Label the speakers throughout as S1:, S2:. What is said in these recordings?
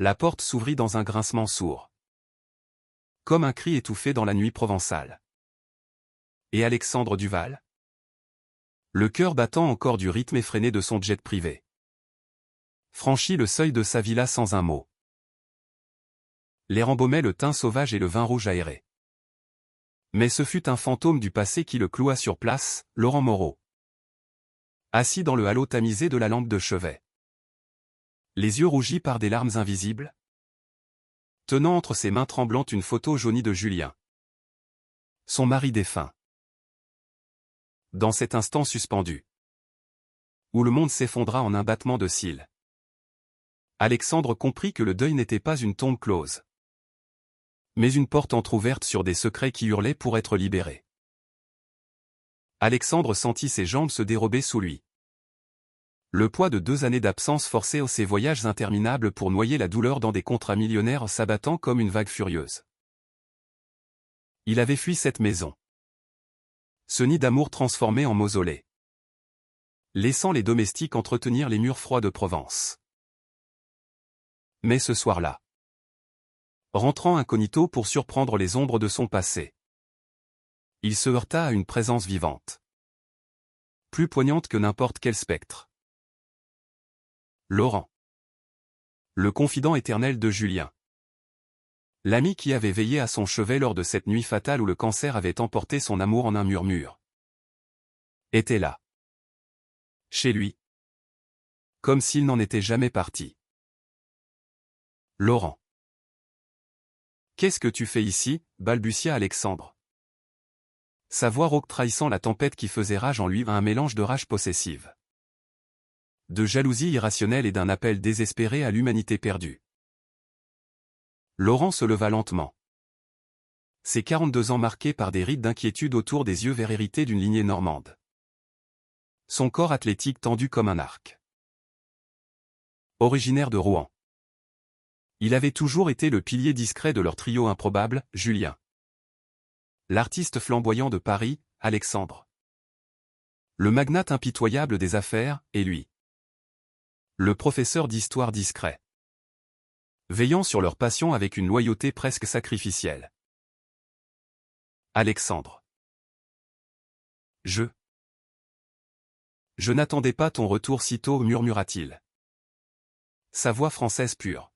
S1: La porte s'ouvrit dans un grincement sourd. Comme un cri étouffé dans la nuit provençale. Et Alexandre Duval? Le cœur battant encore du rythme effréné de son jet privé. Franchit le seuil de sa villa sans un mot. L'air embaumait le thym sauvage et le vin rouge aéré. Mais ce fut un fantôme du passé qui le cloua sur place, Laurent Moreau. Assis dans le halo tamisé de la lampe de chevet. Les yeux rougis par des larmes invisibles. Tenant entre ses mains tremblantes une photo jaunie de Julien. Son mari défunt. Dans cet instant suspendu. Où le monde s'effondra en un battement de cils. Alexandre comprit que le deuil n'était pas une tombe close. Mais une porte entr'ouverte sur des secrets qui hurlaient pour être libérés. Alexandre sentit ses jambes se dérober sous lui. Le poids de 2 années d'absence forçait ses voyages interminables pour noyer la douleur dans des contrats millionnaires s'abattant comme une vague furieuse. Il avait fui cette maison. Ce nid d'amour transformé en mausolée. Laissant les domestiques entretenir les murs froids de Provence. Mais ce soir-là, rentrant incognito pour surprendre les ombres de son passé, il se heurta à une présence vivante. Plus poignante que n'importe quel spectre. Laurent. Le confident éternel de Julien. L'ami qui avait veillé à son chevet lors de cette nuit fatale où le cancer avait emporté son amour en un murmure. Était là. Chez lui. Comme s'il n'en était jamais parti. Laurent. Qu'est-ce que tu fais ici, balbutia Alexandre. Sa voix rauque trahissant la tempête qui faisait rage en lui un mélange de rage possessive. De jalousie irrationnelle et d'un appel désespéré à l'humanité perdue. Laurent se leva lentement. Ses 42 ans marqués par des rides d'inquiétude autour des yeux verts hérités d'une lignée normande. Son corps athlétique tendu comme un arc. Originaire de Rouen. Il avait toujours été le pilier discret de leur trio improbable, Julien. L'artiste flamboyant de Paris, Alexandre. Le magnate impitoyable des affaires, et lui. Le professeur d'histoire discret. Veillant sur leur passion avec une loyauté presque sacrificielle. Alexandre. Je n'attendais pas ton retour si tôt, murmura-t-il. Sa voix française pure.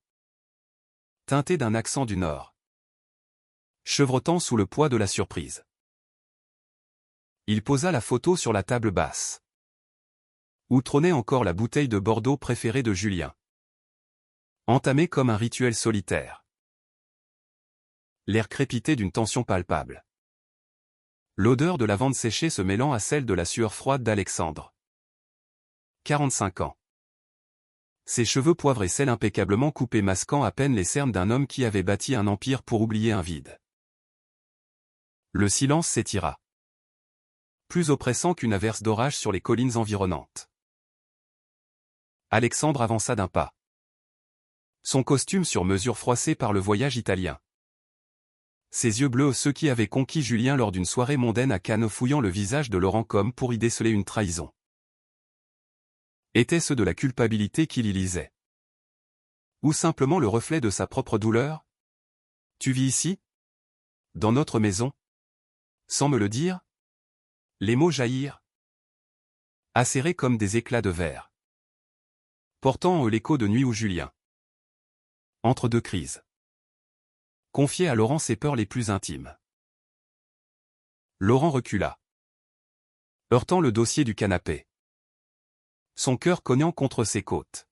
S1: Teintée d'un accent du Nord. Chevrotant sous le poids de la surprise. Il posa la photo sur la table basse. Où trônait encore la bouteille de Bordeaux préférée de Julien. Entamée comme un rituel solitaire. L'air crépité d'une tension palpable. L'odeur de lavande séchée se mêlant à celle de la sueur froide d'Alexandre. 45 ans. Ses cheveux poivrés sel impeccablement coupés masquant à peine les cernes d'un homme qui avait bâti un empire pour oublier un vide. Le silence s'étira. Plus oppressant qu'une averse d'orage sur les collines environnantes. Alexandre avança d'un pas. Son costume sur mesure froissé par le voyage italien. Ses yeux bleus ceux qui avaient conquis Julien lors d'une soirée mondaine à Cannes fouillant le visage de Laurent comme pour y déceler une trahison. Étaient ceux de la culpabilité qu'il y lisait. Ou simplement le reflet de sa propre douleur? Tu vis ici? Dans notre maison? Sans me le dire? Les mots jaillirent. Acérés comme des éclats de verre. Portant en eux l'écho de nuit où Julien. Entre deux crises. Confiait à Laurent ses peurs les plus intimes. Laurent recula. Heurtant le dossier du canapé. Son cœur cognant contre ses côtes.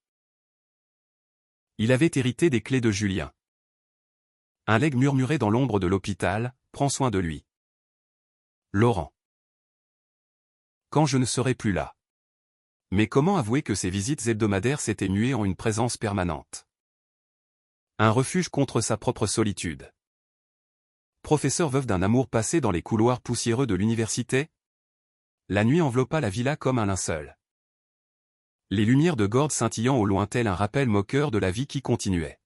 S1: Il avait hérité des clés de Julien. Un legs murmurait dans l'ombre de l'hôpital, prends soin de lui. Laurent. Quand je ne serai plus là. Mais comment avouer que ces visites hebdomadaires s'étaient muées en une présence permanente? Un refuge contre sa propre solitude. Professeur veuve d'un amour passé dans les couloirs poussiéreux de l'université? La nuit enveloppa la villa comme un linceul. Les lumières de Gordes scintillant au loin tel un rappel moqueur de la vie qui continuait.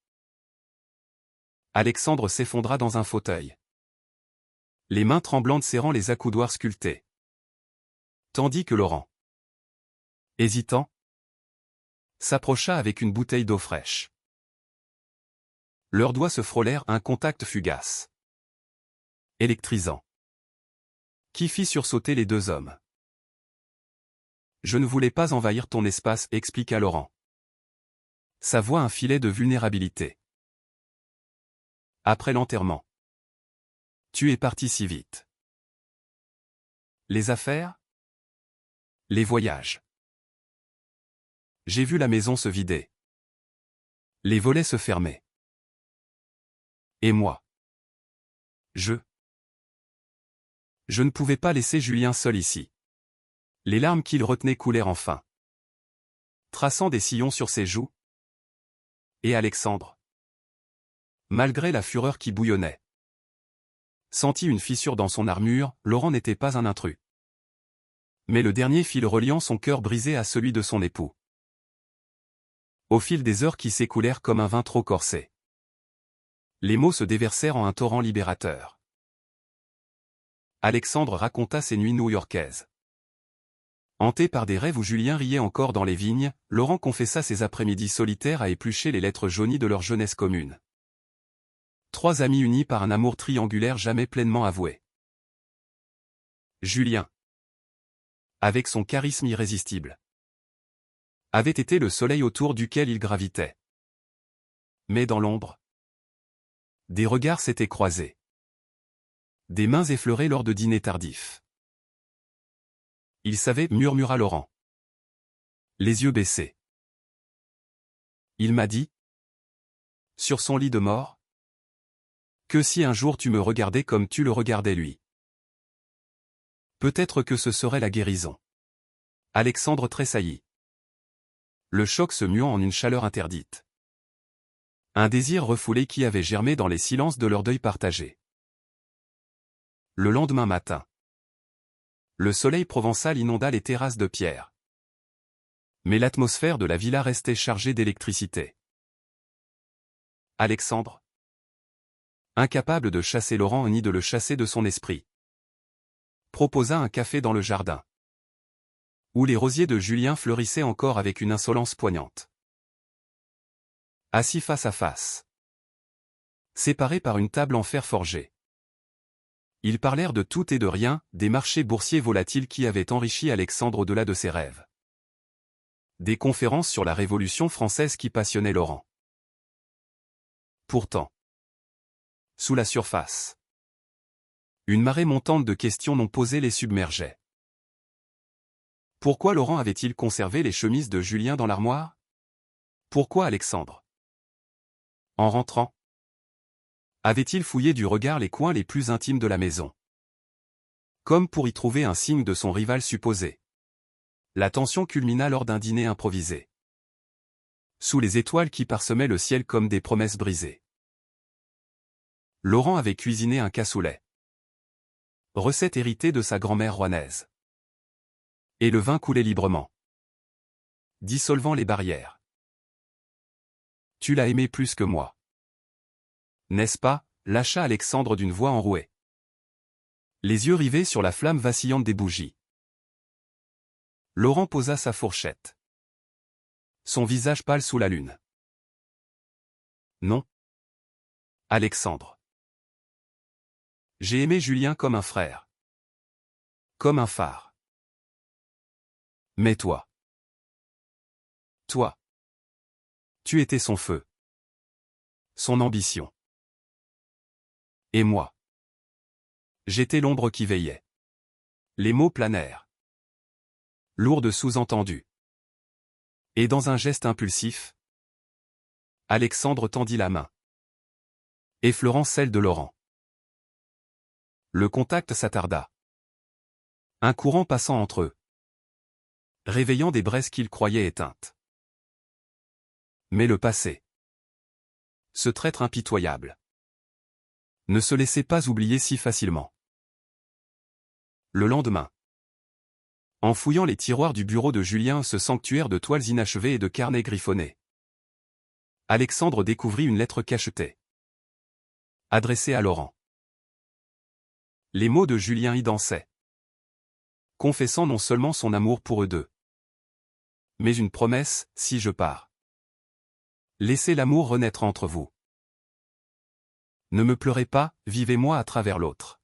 S1: Alexandre s'effondra dans un fauteuil. Les mains tremblantes serrant les accoudoirs sculptés. Tandis que Laurent, hésitant, s'approcha avec une bouteille d'eau fraîche. Leurs doigts se frôlèrent, un contact fugace. Électrisant. Qui fit sursauter les deux hommes. Je ne voulais pas envahir ton espace, expliqua Laurent. Sa voix un filet de vulnérabilité. Après l'enterrement. Tu es parti si vite. Les affaires? Les voyages. J'ai vu la maison se vider. Les volets se fermer. Et moi? Je ne pouvais pas laisser Julien seul ici. Les larmes qu'il retenait coulèrent enfin, traçant des sillons sur ses joues. Et Alexandre? Malgré la fureur qui bouillonnait, sentit une fissure dans son armure. Laurent n'était pas un intrus. Mais le dernier fil reliant son cœur brisé à celui de son époux. Au fil des heures qui s'écoulèrent comme un vin trop corsé, les mots se déversèrent en un torrent libérateur. Alexandre raconta ses nuits new-yorkaises. Hanté par des rêves où Julien riait encore dans les vignes, Laurent confessa ses après-midi solitaires à éplucher les lettres jaunies de leur jeunesse commune. Trois amis unis par un amour triangulaire jamais pleinement avoué. Julien, avec son charisme irrésistible, avait été le soleil autour duquel il gravitait. Mais dans l'ombre, des regards s'étaient croisés. Des mains effleurées lors de dîners tardifs. Il savait, murmura Laurent, les yeux baissés. Il m'a dit, sur son lit de mort, que si un jour tu me regardais comme tu le regardais lui. Peut-être que ce serait la guérison. Alexandre tressaillit. Le choc se muant en une chaleur interdite. Un désir refoulé qui avait germé dans les silences de leur deuil partagé. Le lendemain matin, le soleil provençal inonda les terrasses de pierre. Mais l'atmosphère de la villa restait chargée d'électricité. Alexandre, incapable de chasser Laurent ni de le chasser de son esprit, proposa un café dans le jardin, où les rosiers de Julien fleurissaient encore avec une insolence poignante. Assis face à face, séparés par une table en fer forgé, ils parlèrent de tout et de rien, des marchés boursiers volatiles qui avaient enrichi Alexandre au-delà de ses rêves. Des conférences sur la Révolution française qui passionnaient Laurent. Pourtant, sous la surface, une marée montante de questions non posées les submergeait. Pourquoi Laurent avait-il conservé les chemises de Julien dans l'armoire? Pourquoi Alexandre, en rentrant, avait-il fouillé du regard les coins les plus intimes de la maison, comme pour y trouver un signe de son rival supposé? La tension culmina lors d'un dîner improvisé, sous les étoiles qui parsemaient le ciel comme des promesses brisées. Laurent avait cuisiné un cassoulet, recette héritée de sa grand-mère rouennaise. Et le vin coulait librement, dissolvant les barrières. Tu l'as aimé plus que moi, n'est-ce pas? Lâcha Alexandre d'une voix enrouée, les yeux rivés sur la flamme vacillante des bougies. Laurent posa sa fourchette, son visage pâle sous la lune. Non, Alexandre. J'ai aimé Julien comme un frère, comme un phare. Mais toi, tu étais son feu, son ambition. Et moi, j'étais l'ombre qui veillait. Les mots planèrent, lourds de sous-entendus. Et dans un geste impulsif, Alexandre tendit la main, effleurant celle de Laurent. Le contact s'attarda. Un courant passant entre eux, réveillant des braises qu'il croyait éteintes. Mais le passé, ce traître impitoyable, ne se laissait pas oublier si facilement. Le lendemain, en fouillant les tiroirs du bureau de Julien, ce sanctuaire de toiles inachevées et de carnets griffonnés, Alexandre découvrit une lettre cachetée, adressée à Laurent. Les mots de Julien y dansaient, confessant non seulement son amour pour eux deux, mais une promesse: si je pars, laissez l'amour renaître entre vous. Ne me pleurez pas, vivez-moi à travers l'autre.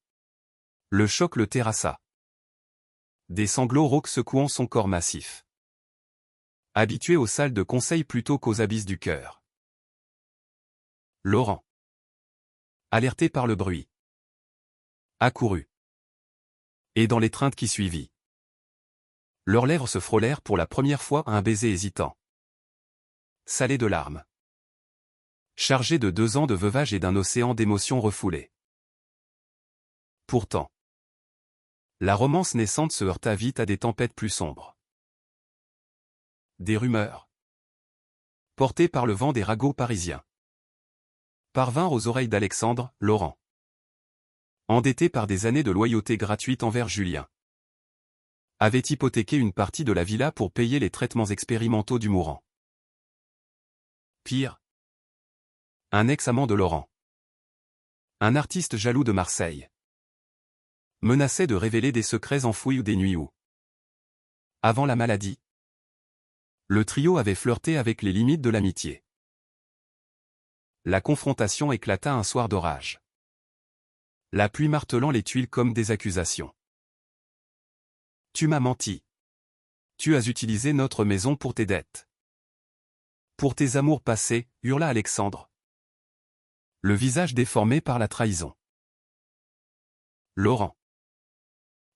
S1: Le choc le terrassa. Des sanglots rauques secouant son corps massif. Habitué aux salles de conseil plutôt qu'aux abysses du cœur. Laurent. Alerté par le bruit. Accourut. Et dans l'étreinte qui suivit. Leurs lèvres se frôlèrent pour la première fois à un baiser hésitant. Salé de larmes. Chargé de 2 ans de veuvage et d'un océan d'émotions refoulées. Pourtant, la romance naissante se heurta vite à des tempêtes plus sombres. Des rumeurs, portées par le vent des ragots parisiens, parvinrent aux oreilles d'Alexandre, Laurent. Endetté par des années de loyauté gratuite envers Julien, avait hypothéqué une partie de la villa pour payer les traitements expérimentaux du mourant. Pire, un ex-amant de Laurent, un artiste jaloux de Marseille, menaçait de révéler des secrets enfouis ou des nuits où, avant la maladie, le trio avait flirté avec les limites de l'amitié. La confrontation éclata un soir d'orage. La pluie martelant les tuiles comme des accusations. Tu m'as menti. Tu as utilisé notre maison pour tes dettes. Pour tes amours passés, hurla Alexandre. Le visage déformé par la trahison. Laurent.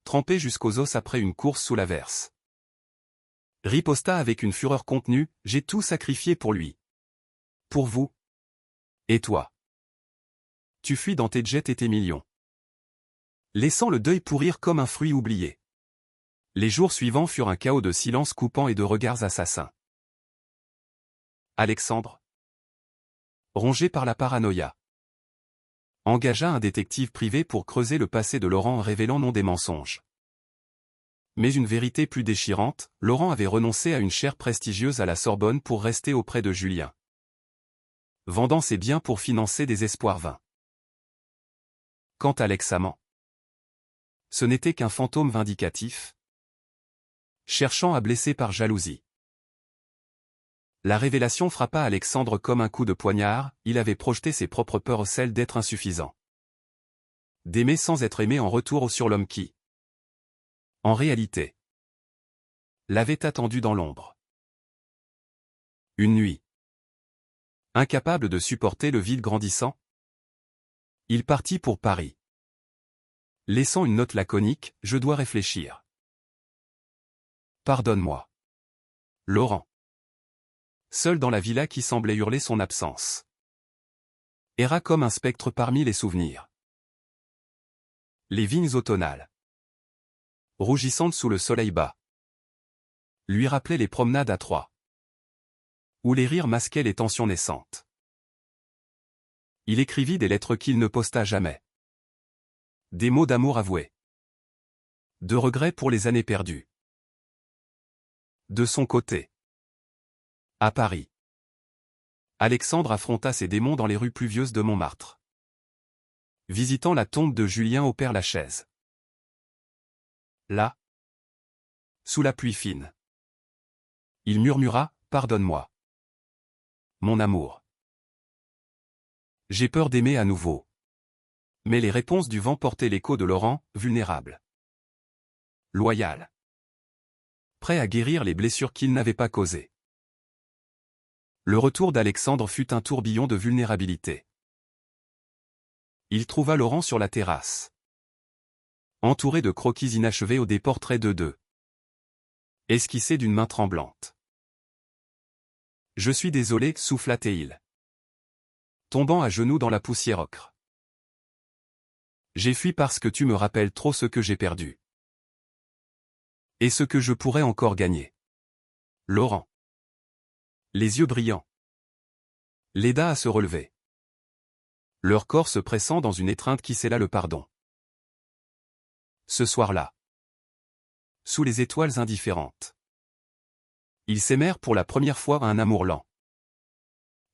S1: Trempé jusqu'aux os après une course sous l'averse. Riposta avec une fureur contenue, j'ai tout sacrifié pour lui. Pour vous. Et toi. Tu fuis dans tes jets et tes millions. Laissant le deuil pourrir comme un fruit oublié. Les jours suivants furent un chaos de silence coupant et de regards assassins. Alexandre, rongé par la paranoïa, engagea un détective privé pour creuser le passé de Laurent en révélant non des mensonges. Mais une vérité plus déchirante, Laurent avait renoncé à une chaire prestigieuse à la Sorbonne pour rester auprès de Julien. Vendant ses biens pour financer des espoirs vains. Quant à l'ex-amant, ce n'était qu'un fantôme vindicatif, cherchant à blesser par jalousie. La révélation frappa Alexandre comme un coup de poignard, il avait projeté ses propres peurs, celles d'être insuffisant. D'aimer sans être aimé en retour sur l'homme qui, en réalité, l'avait attendu dans l'ombre. Une nuit. Incapable de supporter le vide grandissant, il partit pour Paris. Laissant une note laconique, je dois réfléchir. Pardonne-moi. Laurent. Seul dans la villa qui semblait hurler son absence. Erra comme un spectre parmi les souvenirs. Les vignes automnales, rougissantes sous le soleil bas, lui rappelaient les promenades à Troyes, où les rires masquaient les tensions naissantes. Il écrivit des lettres qu'il ne posta jamais. Des mots d'amour avoués. De regrets pour les années perdues. De son côté, à Paris, Alexandre affronta ses démons dans les rues pluvieuses de Montmartre. Visitant la tombe de Julien au Père-Lachaise. Là, sous la pluie fine, il murmura, « Pardonne-moi. Mon amour. J'ai peur d'aimer à nouveau. » Mais les réponses du vent portaient l'écho de Laurent, vulnérable. Loyal. Prêt à guérir les blessures qu'il n'avait pas causées. Le retour d'Alexandre fut un tourbillon de vulnérabilité. Il trouva Laurent sur la terrasse. Entouré de croquis inachevés ou des portraits d'eux deux. Esquissés d'une main tremblante. « Je suis désolé, souffla-t-il. Tombant à genoux dans la poussière ocre. J'ai fui parce que tu me rappelles trop ce que j'ai perdu. Et ce que je pourrais encore gagner. Laurent. Les yeux brillants. L'aida à se relever. Leur corps se pressant dans une étreinte qui scella le pardon. Ce soir-là, sous les étoiles indifférentes, ils s'aimèrent pour la première fois à un amour lent.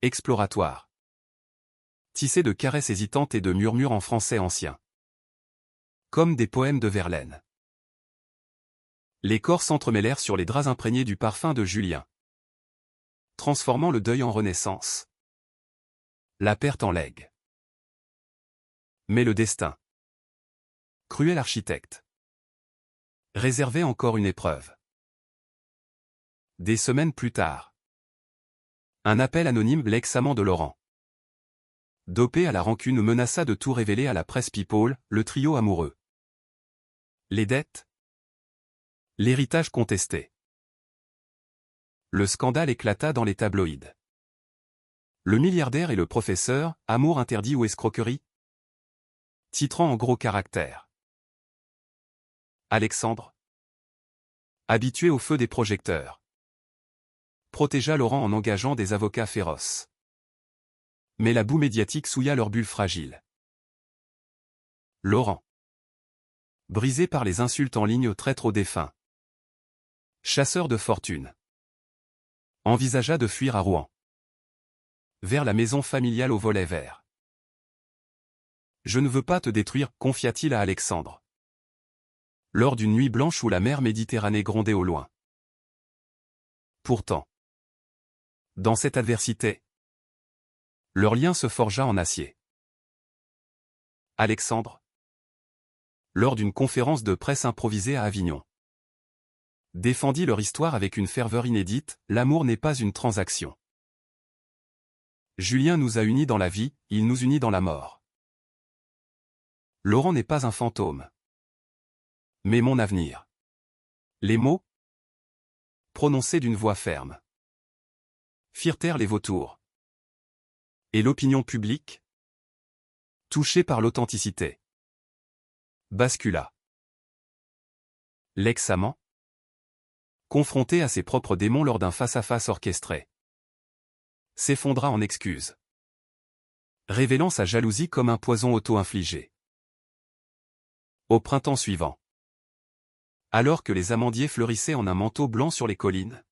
S1: Exploratoire. Tissé de caresses hésitantes et de murmures en français ancien. Comme des poèmes de Verlaine. Les corps s'entremêlèrent sur les draps imprégnés du parfum de Julien. Transformant le deuil en renaissance. La perte en legs. Mais le destin. Cruel architecte. Réservait encore une épreuve. Des semaines plus tard. Un appel anonyme, l'ex-amant de Laurent. Dopé à la rancune, menaça de tout révéler à la presse people, le trio amoureux. Les dettes. L'héritage contesté. Le scandale éclata dans les tabloïds. Le milliardaire et le professeur, amour interdit ou escroquerie? Titrant en gros caractères. Alexandre, habitué au feu des projecteurs, protégea Laurent en engageant des avocats féroces. Mais la boue médiatique souilla leur bulle fragile. Laurent, brisé par les insultes en ligne au traître aux défunts, chasseur de fortune, envisagea de fuir à Rouen, vers la maison familiale au volet vert. Je ne veux pas te détruire, confia-t-il à Alexandre, lors d'une nuit blanche où la mer Méditerranée grondait au loin. Pourtant, dans cette adversité, leur lien se forgea en acier. Alexandre, lors d'une conférence de presse improvisée à Avignon, défendit leur histoire avec une ferveur inédite, l'amour n'est pas une transaction. Julien nous a unis dans la vie, il nous unit dans la mort. Laurent n'est pas un fantôme, mais mon avenir. Les mots, prononcés d'une voix ferme, firent taire les vautours. Et l'opinion publique, touchée par l'authenticité, bascula. L'ex-amant, confronté à ses propres démons lors d'un face-à-face orchestré, s'effondra en excuses, révélant sa jalousie comme un poison auto-infligé. Au printemps suivant, alors que les amandiers fleurissaient en un manteau blanc sur les collines,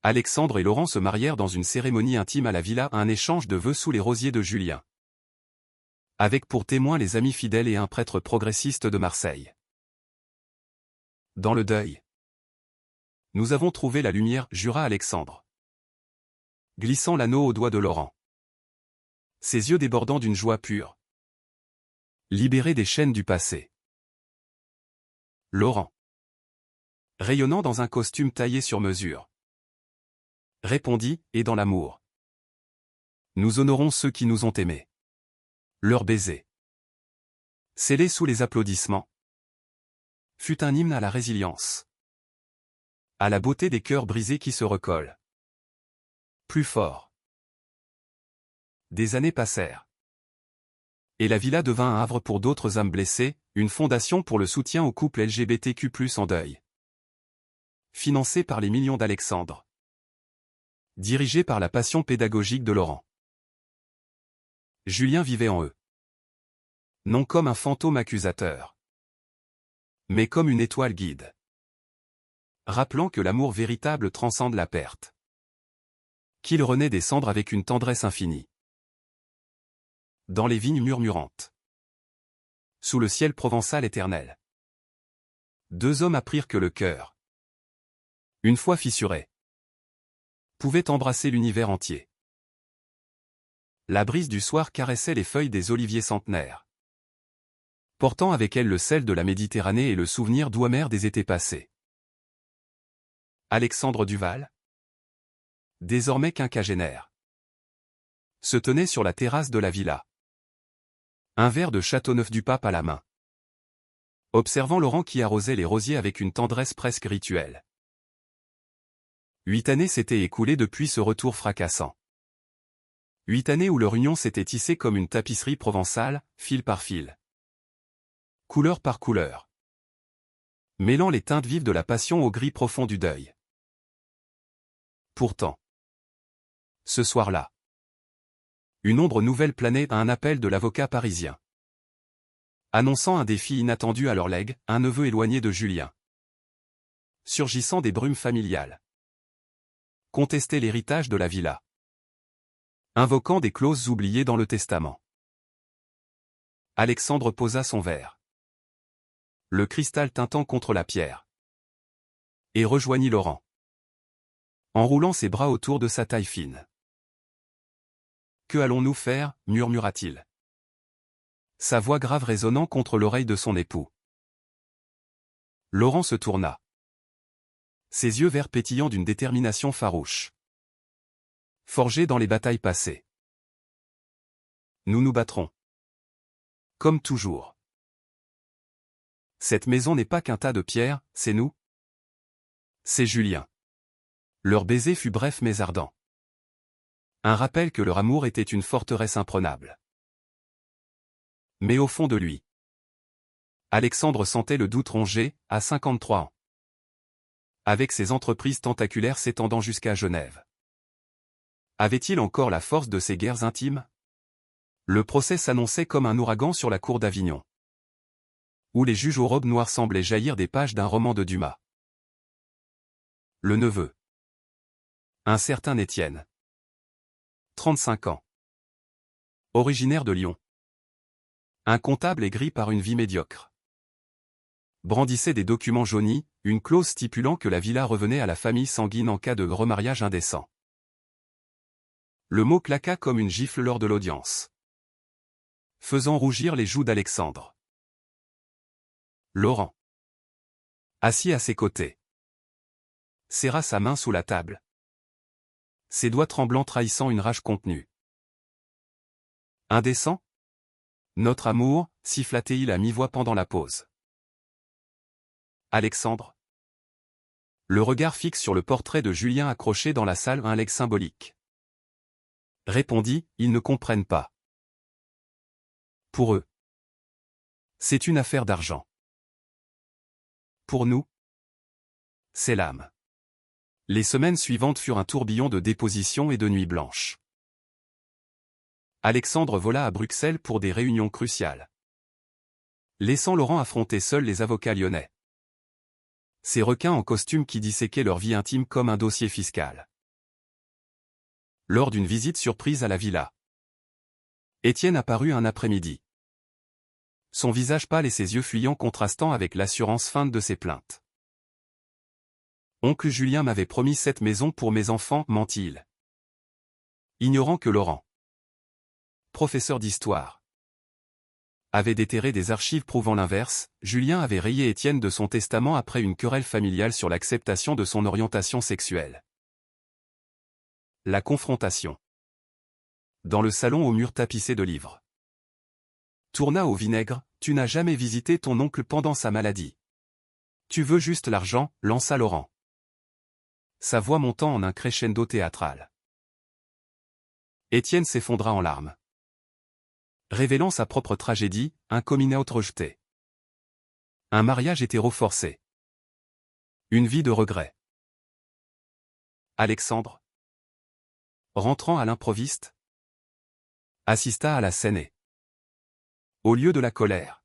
S1: Alexandre et Laurent se marièrent dans une cérémonie intime à la villa, un échange de vœux sous les rosiers de Julien, avec pour témoins les amis fidèles et un prêtre progressiste de Marseille. Dans le deuil, nous avons trouvé la lumière, jura Alexandre, glissant l'anneau au doigt de Laurent, ses yeux débordant d'une joie pure, libéré des chaînes du passé. Laurent, rayonnant dans un costume taillé sur mesure, répondit, et dans l'amour, nous honorons ceux qui nous ont aimés. Leur baiser, scellé sous les applaudissements, fut un hymne à la résilience, à la beauté des cœurs brisés qui se recollent plus fort. Des années passèrent, et la villa devint un havre pour d'autres âmes blessées, une fondation pour le soutien aux couples LGBTQ+ en deuil. Financée par les millions d'Alexandre, dirigée par la passion pédagogique de Laurent. Julien vivait en eux. Non comme un fantôme accusateur, mais comme une étoile guide, rappelant que l'amour véritable transcende la perte, qu'il renaît des cendres avec une tendresse infinie. Dans les vignes murmurantes, sous le ciel provençal éternel, deux hommes apprirent que le cœur, une fois fissuré, pouvait embrasser l'univers entier. La brise du soir caressait les feuilles des oliviers centenaires, portant avec elle le sel de la Méditerranée et le souvenir doux amer des étés passés. Alexandre Duval, désormais quinquagénaire, se tenait sur la terrasse de la villa, un verre de Châteauneuf-du-Pape à la main, observant Laurent qui arrosait les rosiers avec une tendresse presque rituelle. 8 années s'étaient écoulées depuis ce retour fracassant. 8 années où leur union s'était tissée comme une tapisserie provençale, fil par fil, couleur par couleur, mêlant les teintes vives de la passion au gris profond du deuil. Pourtant, ce soir-là, une ombre nouvelle planait à un appel de l'avocat parisien, annonçant un défi inattendu à leur legs, un neveu éloigné de Julien, surgissant des brumes familiales, contestait l'héritage de la villa, invoquant des clauses oubliées dans le testament. Alexandre posa son verre, le cristal tintant contre la pierre, et rejoignit Laurent, enroulant ses bras autour de sa taille fine. « Que allons-nous faire » murmura-t-il. Sa voix grave résonnant contre l'oreille de son époux. Laurent se tourna. Ses yeux verts pétillants d'une détermination farouche. Forgés dans les batailles passées. Nous nous battrons. Comme toujours. Cette maison n'est pas qu'un tas de pierres, c'est nous. C'est Julien. Leur baiser fut bref mais ardent. Un rappel que leur amour était une forteresse imprenable. Mais au fond de lui, Alexandre sentait le doute ronger, à 53 ans. Avec ses entreprises tentaculaires s'étendant jusqu'à Genève. Avait-il encore la force de ses guerres intimes? Le procès s'annonçait comme un ouragan sur la cour d'Avignon, où les juges aux robes noires semblaient jaillir des pages d'un roman de Dumas. Le neveu. Un certain Étienne. 35 ans. Originaire de Lyon. Un comptable aigri par une vie médiocre. Brandissait des documents jaunis, une clause stipulant que la villa revenait à la famille sanguine en cas de remariage indécent. Le mot claqua comme une gifle lors de l'audience, faisant rougir les joues d'Alexandre. Laurent, assis à ses côtés, serra sa main sous la table, ses doigts tremblants trahissant une rage contenue. Indécent? Notre amour, siffla-t-il à mi-voix pendant la pause. Alexandre. Le regard fixe sur le portrait de Julien accroché dans la salle un legs symbolique. Répondit, ils ne comprennent pas. Pour eux, c'est une affaire d'argent. Pour nous, c'est l'âme. Les semaines suivantes furent un tourbillon de dépositions et de nuits blanches. Alexandre vola à Bruxelles pour des réunions cruciales, laissant Laurent affronter seul les avocats lyonnais. Ces requins en costume qui disséquaient leur vie intime comme un dossier fiscal. Lors d'une visite surprise à la villa, Étienne apparut un après-midi. Son visage pâle et ses yeux fuyants contrastant avec l'assurance feinte de ses plaintes. Oncle Julien m'avait promis cette maison pour mes enfants, mentit-il. Ignorant que Laurent, professeur d'histoire, avait déterré des archives prouvant l'inverse, Julien avait rayé Étienne de son testament après une querelle familiale sur l'acceptation de son orientation sexuelle. La confrontation. Dans le salon aux murs tapissés de livres. Tourna au vinaigre, tu n'as jamais visité ton oncle pendant sa maladie. Tu veux juste l'argent, lança Laurent. Sa voix montant en un crescendo théâtral. Étienne s'effondra en larmes, révélant sa propre tragédie, un coming out rejeté. Un mariage hétéro forcé. Une vie de regret. Alexandre, rentrant à l'improviste, assista à la scène et, au lieu de la colère,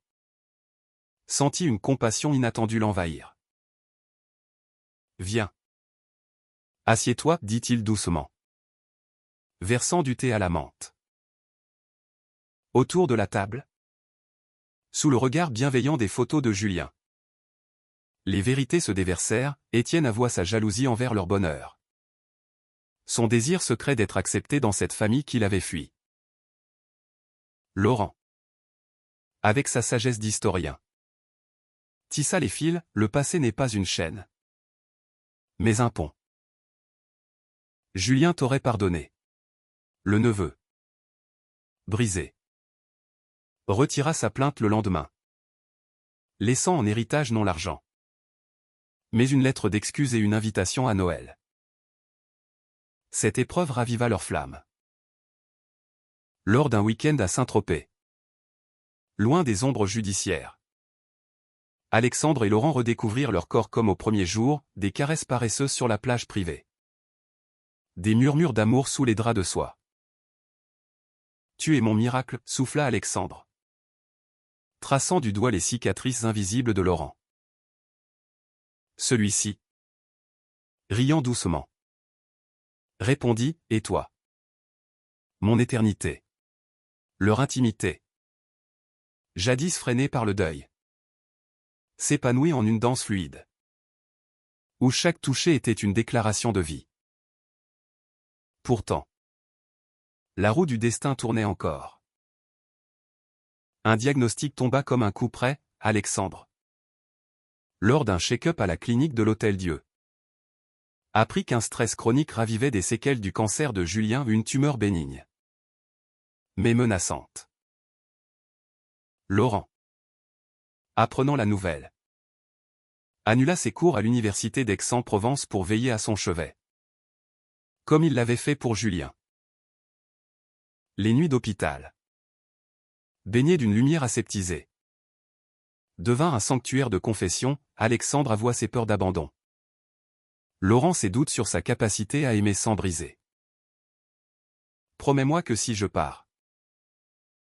S1: sentit une compassion inattendue l'envahir. Viens. Assieds-toi, dit-il doucement, versant du thé à la menthe. Autour de la table, sous le regard bienveillant des photos de Julien, les vérités se déversèrent, Étienne avoua sa jalousie envers leur bonheur. Son désir secret d'être accepté dans cette famille qu'il avait fui. Laurent, avec sa sagesse d'historien, tissa les fils, le passé n'est pas une chaîne, mais un pont. Julien t'aurait pardonné. Le neveu, brisé, retira sa plainte le lendemain, laissant en héritage non l'argent, mais une lettre d'excuse et une invitation à Noël. Cette épreuve raviva leur flamme. Lors d'un week-end à Saint-Tropez, loin des ombres judiciaires, Alexandre et Laurent redécouvrirent leur corps comme au premier jour, des caresses paresseuses sur la plage privée. Des murmures d'amour sous les draps de soie. Tu es mon miracle, souffla Alexandre, traçant du doigt les cicatrices invisibles de Laurent. Celui-ci, riant doucement, répondit, et toi? Mon éternité. Leur intimité, jadis freinée par le deuil, s'épanouit en une danse fluide, où chaque toucher était une déclaration de vie. Pourtant, la roue du destin tournait encore. Un diagnostic tomba comme un coup près, Alexandre. Lors d'un check-up à la clinique de l'Hôtel-Dieu. Apprit qu'un stress chronique ravivait des séquelles du cancer de Julien, une tumeur bénigne. Mais menaçante. Laurent, apprenant la nouvelle, annula ses cours à l'université d'Aix-en-Provence pour veiller à son chevet. Comme il l'avait fait pour Julien. Les nuits d'hôpital, baignées d'une lumière aseptisée, devint un sanctuaire de confession. Alexandre avoua ses peurs d'abandon. Laurent ses doutes sur sa capacité à aimer sans briser. Promets-moi que si je pars,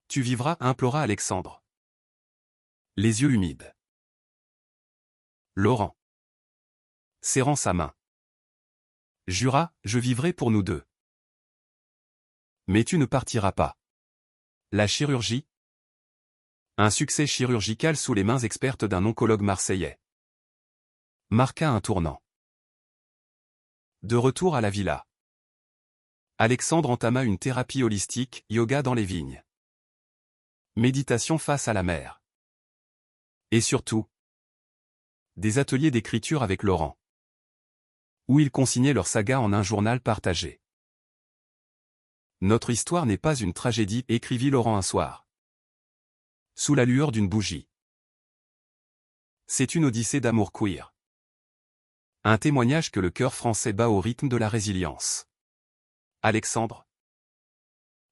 S1: tu vivras, implora Alexandre. Les yeux humides. Laurent, serrant sa main, jura, je vivrai pour nous deux. Mais tu ne partiras pas. La chirurgie? Un succès chirurgical sous les mains expertes d'un oncologue marseillais marqua un tournant. De retour à la villa, Alexandre entama une thérapie holistique, yoga dans les vignes, méditation face à la mer. Et surtout, des ateliers d'écriture avec Laurent, où ils consignaient leur saga en un journal partagé. Notre histoire n'est pas une tragédie, écrivit Laurent un soir, sous la lueur d'une bougie. C'est une odyssée d'amour queer. Un témoignage que le cœur français bat au rythme de la résilience. Alexandre,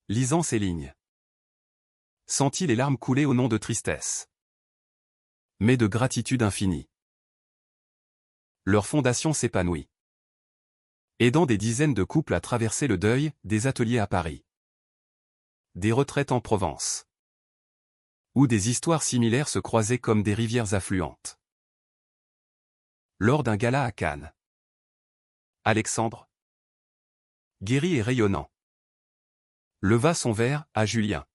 S1: lisant ces lignes, sentit les larmes couler au nom de tristesse, mais de gratitude infinie. Leur fondation s'épanouit, aidant des dizaines de couples à traverser le deuil, des ateliers à Paris, des retraites en Provence, où des histoires similaires se croisaient comme des rivières affluentes. Lors d'un gala à Cannes, Alexandre, guéri et rayonnant, leva son verre à Julien,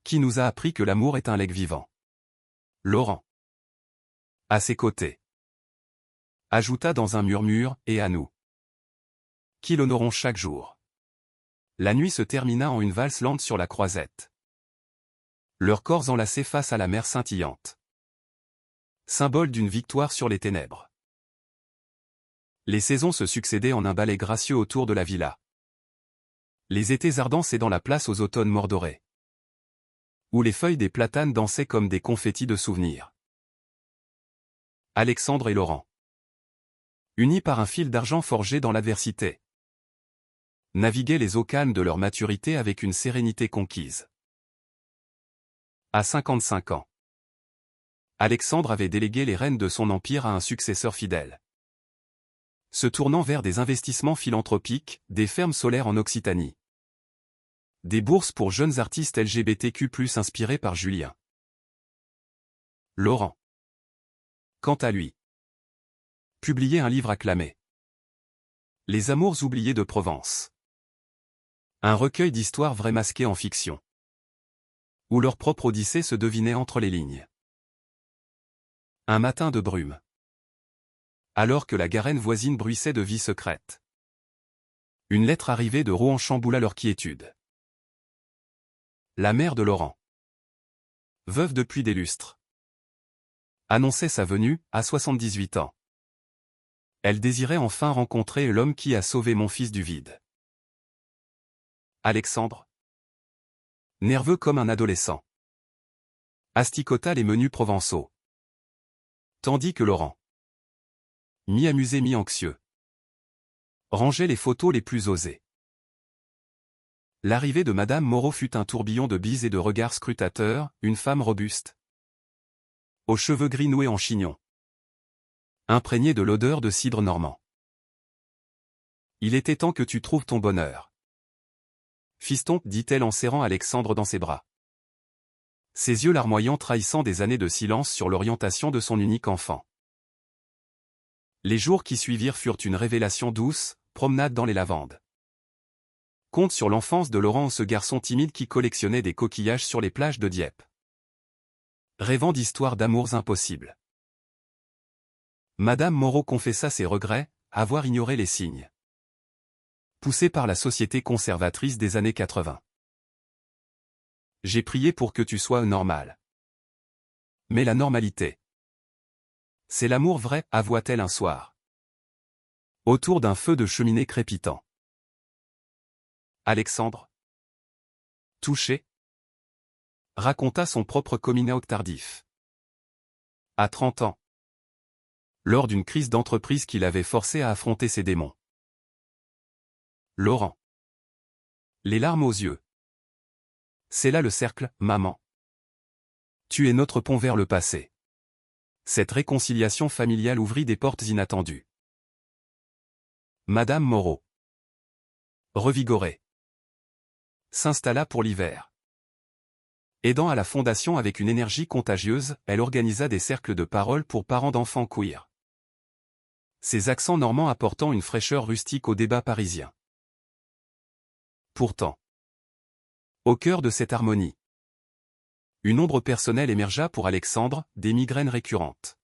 S1: qui nous a appris que l'amour est un legs vivant. Laurent, à ses côtés, ajouta dans un murmure, et à nous, qui l'honorons chaque jour. La nuit se termina en une valse lente sur la croisette, leurs corps enlacés face à la mer scintillante, symbole d'une victoire sur les ténèbres. Les saisons se succédaient en un ballet gracieux autour de la villa. Les étés ardents cédant la place aux automnes mordorés, où les feuilles des platanes dansaient comme des confettis de souvenirs. Alexandre et Laurent, unis par un fil d'argent forgé dans l'adversité, naviguaient les eaux calmes de leur maturité avec une sérénité conquise. À 55 ans, Alexandre avait délégué les rênes de son empire à un successeur fidèle, se tournant vers des investissements philanthropiques, des fermes solaires en Occitanie, des bourses pour jeunes artistes LGBTQ+, inspirés par Julien. Laurent, quant à lui, publiait un livre acclamé, Les amours oubliés de Provence. Un recueil d'histoires vraies masquées en fiction, où leur propre odyssée se devinait entre les lignes. Un matin de brume, alors que la Garenne voisine bruissait de vie secrète, une lettre arrivée de Rouen chamboula leur quiétude. La mère de Laurent, veuve depuis des lustres, annonçait sa venue, à 78 ans. Elle désirait enfin rencontrer l'homme qui a sauvé mon fils du vide. Alexandre, nerveux comme un adolescent, asticota les menus provençaux, tandis que Laurent, mi-amusé mi-anxieux, rangeait les photos les plus osées. L'arrivée de Madame Moreau fut un tourbillon de bises et de regards scrutateurs, une femme robuste, aux cheveux gris noués en chignon, imprégnée de l'odeur de cidre normand. Il était temps que tu trouves ton bonheur. Fiston, dit-elle en serrant Alexandre dans ses bras. Ses yeux larmoyants trahissant des années de silence sur l'orientation de son unique enfant. Les jours qui suivirent furent une révélation douce, promenade dans les lavandes. Conte sur l'enfance de Laurent, ce garçon timide qui collectionnait des coquillages sur les plages de Dieppe, rêvant d'histoires d'amours impossibles. Madame Moreau confessa ses regrets, avoir ignoré les signes poussés par la société conservatrice des années 80. J'ai prié pour que tu sois normal. Mais la normalité. C'est l'amour vrai, avoua-t-elle un soir. Autour d'un feu de cheminée crépitant. Alexandre, touché, raconta son propre coming out tardif. À 30 ans. Lors d'une crise d'entreprise qui l'avait forcé à affronter ses démons. Laurent. Les larmes aux yeux. C'est là le cercle, maman. Tu es notre pont vers le passé. Cette réconciliation familiale ouvrit des portes inattendues. Madame Moreau. Revigorée. S'installa pour l'hiver. Aidant à la fondation avec une énergie contagieuse, elle organisa des cercles de parole pour parents d'enfants queer. Ses accents normands apportant une fraîcheur rustique au débat parisien. Pourtant, au cœur de cette harmonie, une ombre personnelle émergea pour Alexandre, des migraines récurrentes.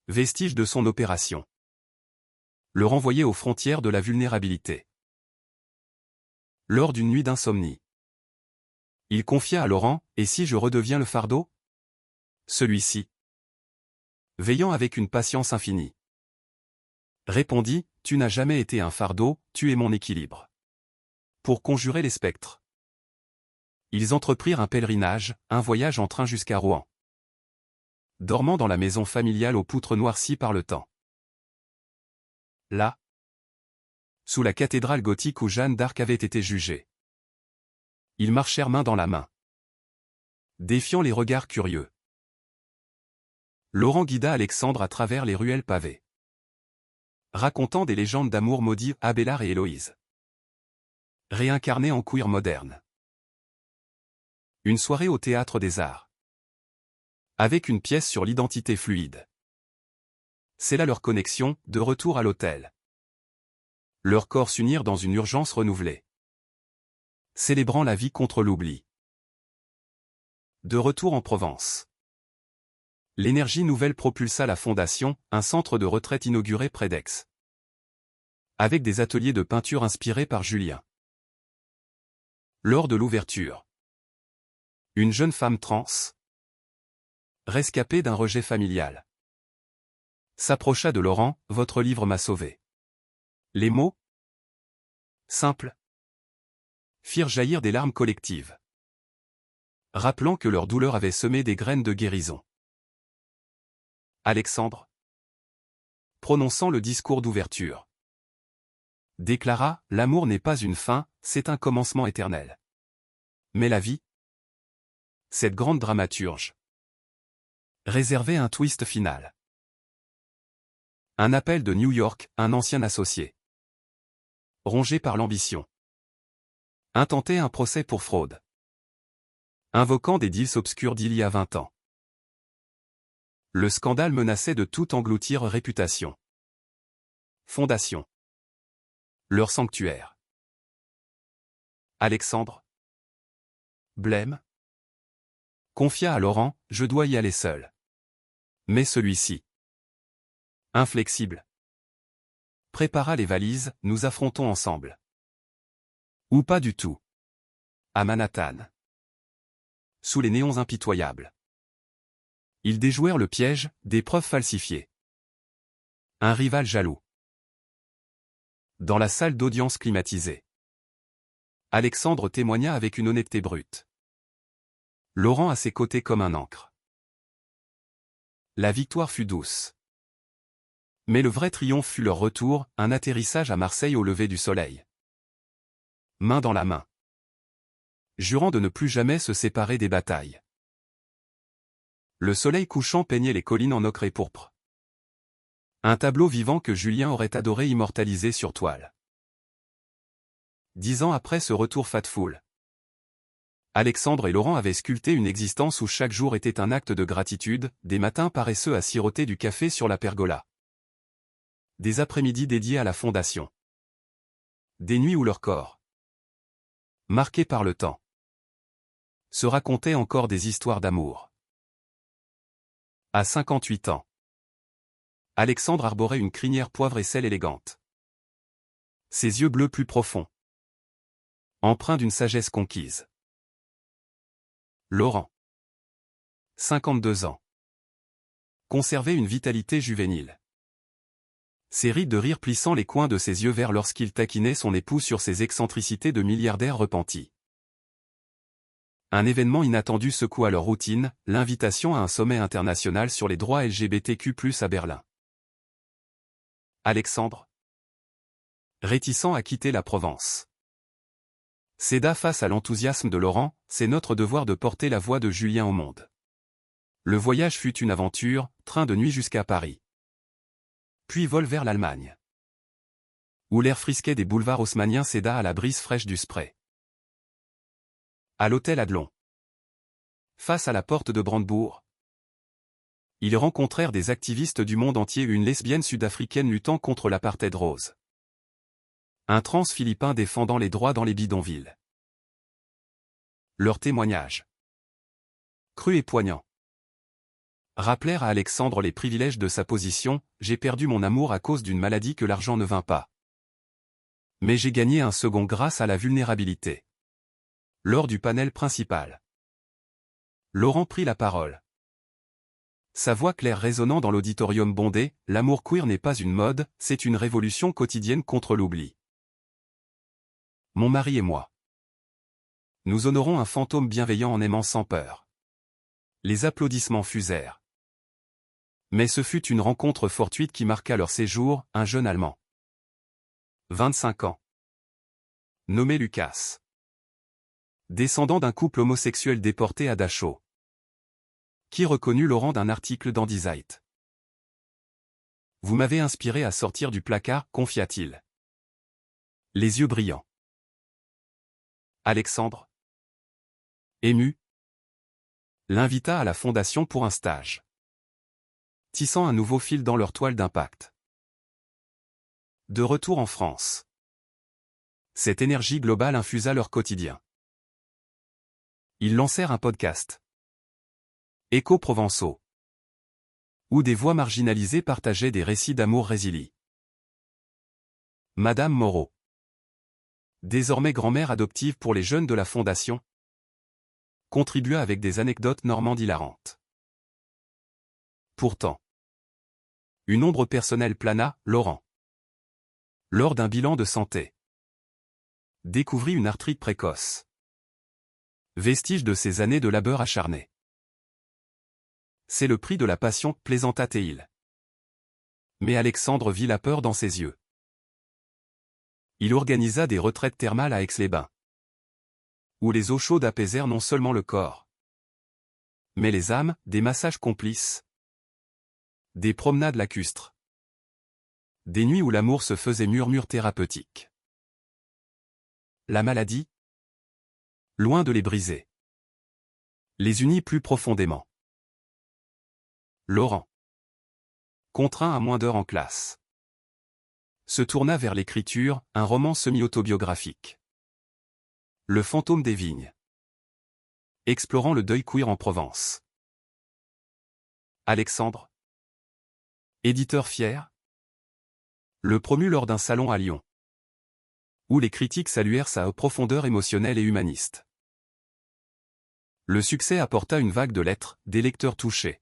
S1: Vestige de son opération. Le renvoyait aux frontières de la vulnérabilité. Lors d'une nuit d'insomnie, il confia à Laurent, « Et si je redeviens le fardeau ?» Celui-ci, veillant avec une patience infinie, répondit, « Tu n'as jamais été un fardeau, tu es mon équilibre. » Pour conjurer les spectres, ils entreprirent un pèlerinage, un voyage en train jusqu'à Rouen. Dormant dans la maison familiale aux poutres noircies par le temps. Là, sous la cathédrale gothique où Jeanne d'Arc avait été jugée, ils marchèrent main dans la main, défiant les regards curieux. Laurent guida Alexandre à travers les ruelles pavées, racontant des légendes d'amour maudit, Abélard et Héloïse, réincarnés en queer moderne. Une soirée au Théâtre des Arts, avec une pièce sur l'identité fluide. C'est là leur connexion, de retour à l'hôtel. Leurs corps s'unirent dans une urgence renouvelée, célébrant la vie contre l'oubli. De retour en Provence, l'énergie nouvelle propulsa la fondation, un centre de retraite inauguré près d'Aix, avec des ateliers de peinture inspirés par Julien. Lors de l'ouverture, une jeune femme trans, rescapée d'un rejet familial, s'approcha de Laurent, « Votre livre m'a sauvé. » Les mots, simples, firent jaillir des larmes collectives, rappelant que leur douleur avait semé des graines de guérison. Alexandre, prononçant le discours d'ouverture, déclara, « L'amour n'est pas une fin, c'est un commencement éternel. Mais la vie, cette grande dramaturge, réservait un twist final. » Un appel de New York, un ancien associé, rongé par l'ambition, intentait un procès pour fraude, invoquant des deals obscurs d'il y a 20 ans. Le scandale menaçait de tout engloutir, réputation, fondation, leur sanctuaire. Alexandre, blême, confia à Laurent, « Je dois y aller seul. » Mais celui-ci, inflexible, prépara les valises, « Nous affrontons ensemble. » Ou pas du tout. À Manhattan, sous les néons impitoyables, ils déjouèrent le piège, des preuves falsifiées. Un rival jaloux. Dans la salle d'audience climatisée, Alexandre témoigna avec une honnêteté brute, Laurent à ses côtés comme un ancre. La victoire fut douce. Mais le vrai triomphe fut leur retour, un atterrissage à Marseille au lever du soleil. Main dans la main, jurant de ne plus jamais se séparer des batailles. Le soleil couchant peignait les collines en ocre et pourpre. Un tableau vivant que Julien aurait adoré immortaliser sur toile. 10 ans après ce retour fateful, Alexandre et Laurent avaient sculpté une existence où chaque jour était un acte de gratitude, des matins paresseux à siroter du café sur la pergola. Des après-midi dédiés à la fondation. Des nuits où leur corps, marqué par le temps, se racontait encore des histoires d'amour. À 58 ans, Alexandre arborait une crinière poivre et sel élégante. Ses yeux bleus plus profonds, empreints d'une sagesse conquise, Laurent. 52 ans. Conservait une vitalité juvénile. Ses rides de rire plissant les coins de ses yeux verts lorsqu'il taquinait son épouse sur ses excentricités de milliardaire repenti. Un événement inattendu secoua leur routine, l'invitation à un sommet international sur les droits LGBTQ+ à Berlin. Alexandre. Réticent à quitter la Provence. Céda face à l'enthousiasme de Laurent, c'est notre devoir de porter la voix de Julien au monde. Le voyage fut une aventure, train de nuit jusqu'à Paris. Puis vol vers l'Allemagne. Où l'air frisquet des boulevards haussmanniens céda à la brise fraîche du Spray. À l'hôtel Adlon. Face à la porte de Brandebourg. Ils rencontrèrent des activistes du monde entier, une lesbienne sud-africaine luttant contre l'apartheid rose. Un trans philippin défendant les droits dans les bidonvilles. Leurs témoignages, crus et poignants, rappelèrent à Alexandre les privilèges de sa position. J'ai perdu mon amour à cause d'une maladie que l'argent ne vint pas. Mais j'ai gagné un second grâce à la vulnérabilité. Lors du panel principal, Laurent prit la parole. Sa voix claire résonnant dans l'auditorium bondé, l'amour queer n'est pas une mode, c'est une révolution quotidienne contre l'oubli. Mon mari et moi. Nous honorons un fantôme bienveillant en aimant sans peur. Les applaudissements fusèrent. Mais ce fut une rencontre fortuite qui marqua leur séjour, un jeune Allemand. 25 ans. Nommé Lucas. Descendant d'un couple homosexuel déporté à Dachau. Qui reconnut Laurent d'un article dans Die Zeit. Vous m'avez inspiré à sortir du placard, confia-t-il. Les yeux brillants. Alexandre, ému, l'invita à la fondation pour un stage. Tissant un nouveau fil dans leur toile d'impact. De retour en France. Cette énergie globale infusa leur quotidien. Ils lancèrent un podcast. Échos provençaux. Où des voix marginalisées partageaient des récits d'amour résiliés. Madame Moreau. Désormais grand-mère adoptive pour les jeunes de la Fondation, contribua avec des anecdotes normandes hilarantes. Pourtant, une ombre personnelle plana, Laurent. Lors d'un bilan de santé, découvrit une arthrite précoce. Vestige de ses années de labeur acharné. C'est le prix de la passion, plaisanta-t-il. Mais Alexandre vit la peur dans ses yeux. Il organisa des retraites thermales à Aix-les-Bains, où les eaux chaudes apaisèrent non seulement le corps, mais les âmes, des massages complices, des promenades lacustres, des nuits où l'amour se faisait murmure thérapeutique. La maladie, loin de les briser, les unit plus profondément. Laurent, contraint à moins d'heures en classe, se tourna vers l'écriture, un roman semi-autobiographique. Le fantôme des vignes. Explorant le deuil queer en Provence. Alexandre, éditeur fier, le promut lors d'un salon à Lyon, où les critiques saluèrent sa profondeur émotionnelle et humaniste. Le succès apporta une vague de lettres, des lecteurs touchés,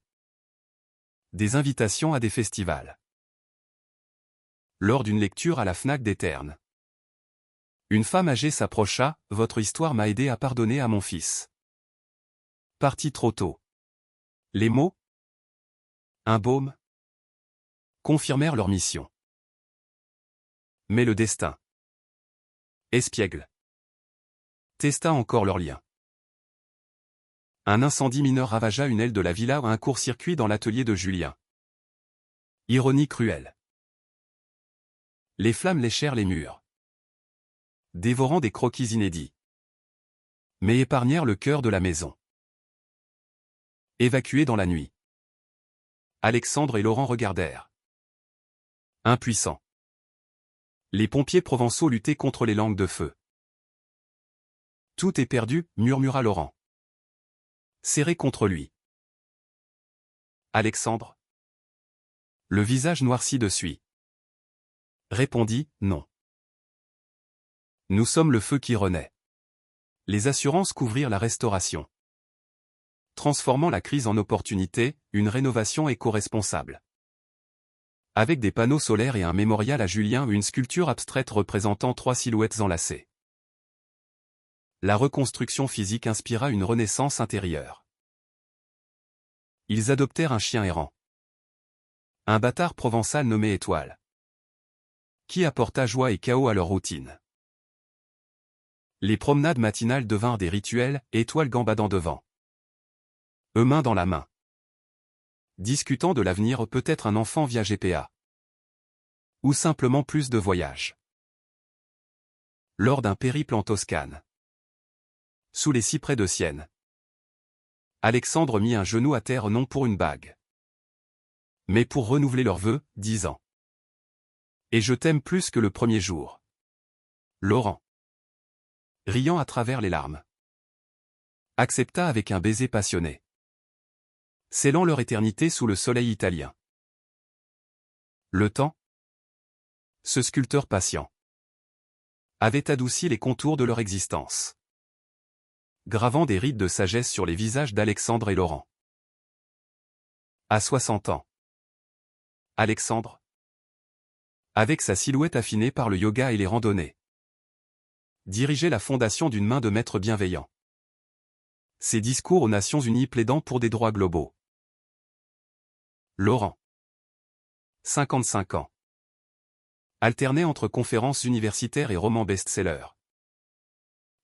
S1: des invitations à des festivals. Lors d'une lecture à la Fnac d'Éterne, une femme âgée s'approcha, « Votre histoire m'a aidé à pardonner à mon fils. Parti trop tôt. » Les mots, un baume, confirmèrent leur mission. Mais le destin, espiègle, testa encore leur lien. Un incendie mineur ravagea une aile de la villa, un court-circuit dans l'atelier de Julien. Ironie cruelle. Les flammes léchèrent les murs, dévorant des croquis inédits, mais épargnèrent le cœur de la maison. Évacués dans la nuit, Alexandre et Laurent regardèrent. Impuissants. Les pompiers provençaux luttaient contre les langues de feu. Tout est perdu, murmura Laurent, serré contre lui. Alexandre, le visage noirci de suie, répondit, non. Nous sommes le feu qui renaît. Les assurances couvrirent la restauration. transformant la crise en opportunité, une rénovation éco-responsable. Avec des panneaux solaires et un mémorial à Julien, une sculpture abstraite représentant 3 silhouettes enlacées. La reconstruction physique inspira une renaissance intérieure. Ils adoptèrent un chien errant. Un bâtard provençal nommé Étoile, qui apporta joie et chaos à leur routine. Les promenades matinales devinrent des rituels, Étoile gambadant devant, eux main dans la main, discutant de l'avenir, peut-être un enfant via GPA. Ou simplement plus de voyages. Lors d'un périple en Toscane, sous les cyprès de Sienne, Alexandre mit un genou à terre non pour une bague, mais pour renouveler leurs vœux, disant « Et je t'aime plus que le premier jour. » Laurent, riant à travers les larmes, accepta avec un baiser passionné, scellant leur éternité sous le soleil italien. Le temps, ce sculpteur patient, avait adouci les contours de leur existence, gravant des rides de sagesse sur les visages d'Alexandre et Laurent. À 60 ans, Alexandre, avec sa silhouette affinée par le yoga et les randonnées, dirigeait la fondation d'une main de maître bienveillant. Ses discours aux Nations Unies plaidant pour des droits globaux. Laurent, 55 ans, alternait entre conférences universitaires et romans best-sellers.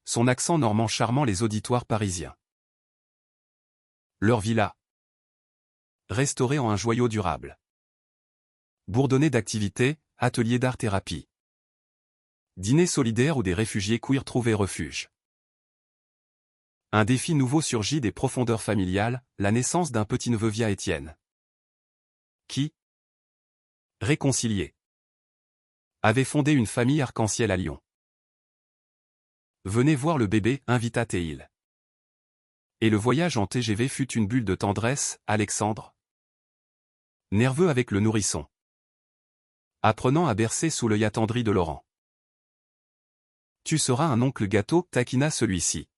S1: Son accent normand charmant les auditoires parisiens. Leur villa, restaurée en un joyau durable, bourdonnée d'activités, ateliers d'art-thérapie, dîners solidaires où des réfugiés queer trouvaient refuge. Un défi nouveau surgit des profondeurs familiales, la naissance d'un petit-neveu via Étienne, qui, réconcilié, avait fondé une famille arc-en-ciel à Lyon. Venez voir le bébé, invita Théil. Et le voyage en TGV fut une bulle de tendresse, Alexandre, nerveux avec le nourrisson, apprenant à bercer sous l'œil attendri de Laurent. Tu seras un oncle gâteau, taquina celui-ci,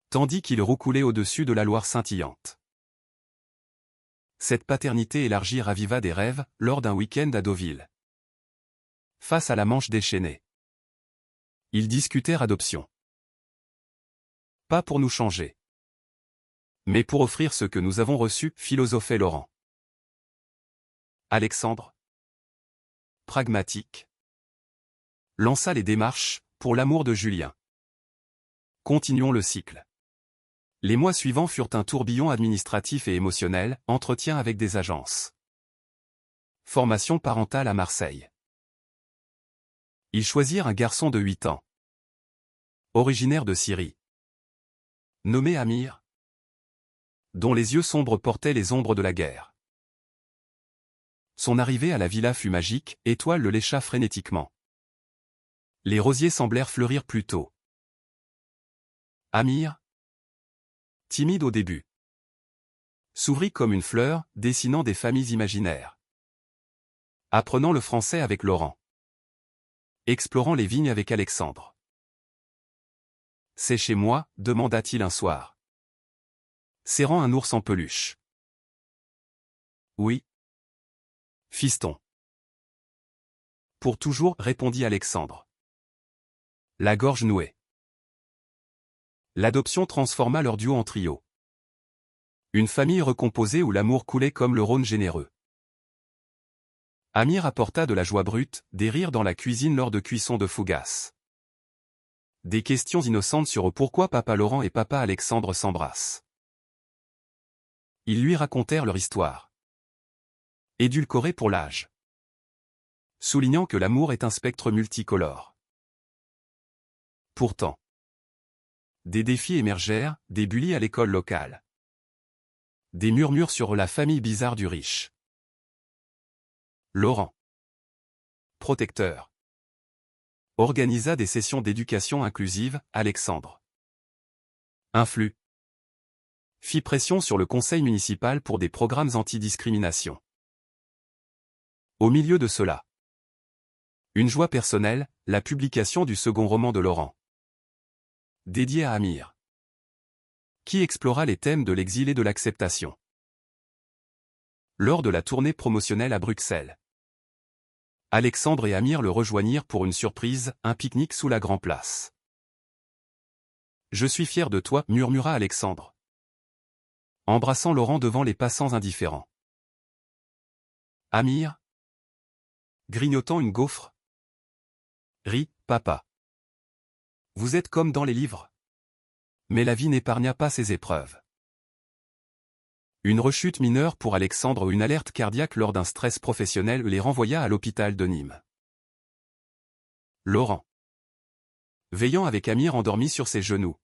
S1: tandis qu'il roucoulait au-dessus de la Loire scintillante. Cette paternité élargie raviva des rêves, lors d'un week-end à Deauville. Face à la Manche déchaînée, ils discutèrent adoption. Pas pour nous changer, mais pour offrir ce que nous avons reçu, philosophait Laurent. Alexandre, pragmatique, lança les démarches, pour l'amour de Julien. Continuons le cycle. Les mois suivants furent un tourbillon administratif et émotionnel, entretien avec des agences. Formation parentale à Marseille. Ils choisirent un garçon de 8 ans, originaire de Syrie, nommé Amir, dont les yeux sombres portaient les ombres de la guerre. Son arrivée à la villa fut magique, Étoile le lécha frénétiquement. Les rosiers semblèrent fleurir plus tôt. Amir, timide au début, s'ouvrit comme une fleur, dessinant des familles imaginaires. Apprenant le français avec Laurent. Explorant les vignes avec Alexandre. C'est chez moi, demanda-t-il un soir, serrant un ours en peluche. Oui. Fiston. Pour toujours, répondit Alexandre, la gorge nouée. L'adoption transforma leur duo en trio. Une famille recomposée où l'amour coulait comme le Rhône généreux. Amir apporta de la joie brute, des rires dans la cuisine lors de cuissons de fougasse. Des questions innocentes sur pourquoi papa Laurent et papa Alexandre s'embrassent. Ils lui racontèrent leur histoire, édulcorée pour l'âge, soulignant que l'amour est un spectre multicolore. Pourtant, des défis émergèrent, des bullies à l'école locale, des murmures sur la famille bizarre du riche. Laurent, protecteur, organisa des sessions d'éducation inclusive, Alexandre, influe, fit pression sur le conseil municipal pour des programmes anti-discrimination. Au milieu de cela, une joie personnelle, la publication du second roman de Laurent, dédié à Amir. qui explora les thèmes de l'exil et de l'acceptation. Lors de la tournée promotionnelle à Bruxelles, Alexandre et Amir le rejoignirent pour une surprise, un pique-nique sous la Grand Place. « Je suis fier de toi » murmura Alexandre, embrassant Laurent devant les passants indifférents. Amir, grignotant une gaufre, rit, « Papa. Vous êtes comme dans les livres. » Mais la vie n'épargna pas ses épreuves. Une rechute mineure pour Alexandre ou une alerte cardiaque lors d'un stress professionnel les renvoya à l'hôpital de Nîmes. Laurent, veillant avec Amir endormi sur ses genoux,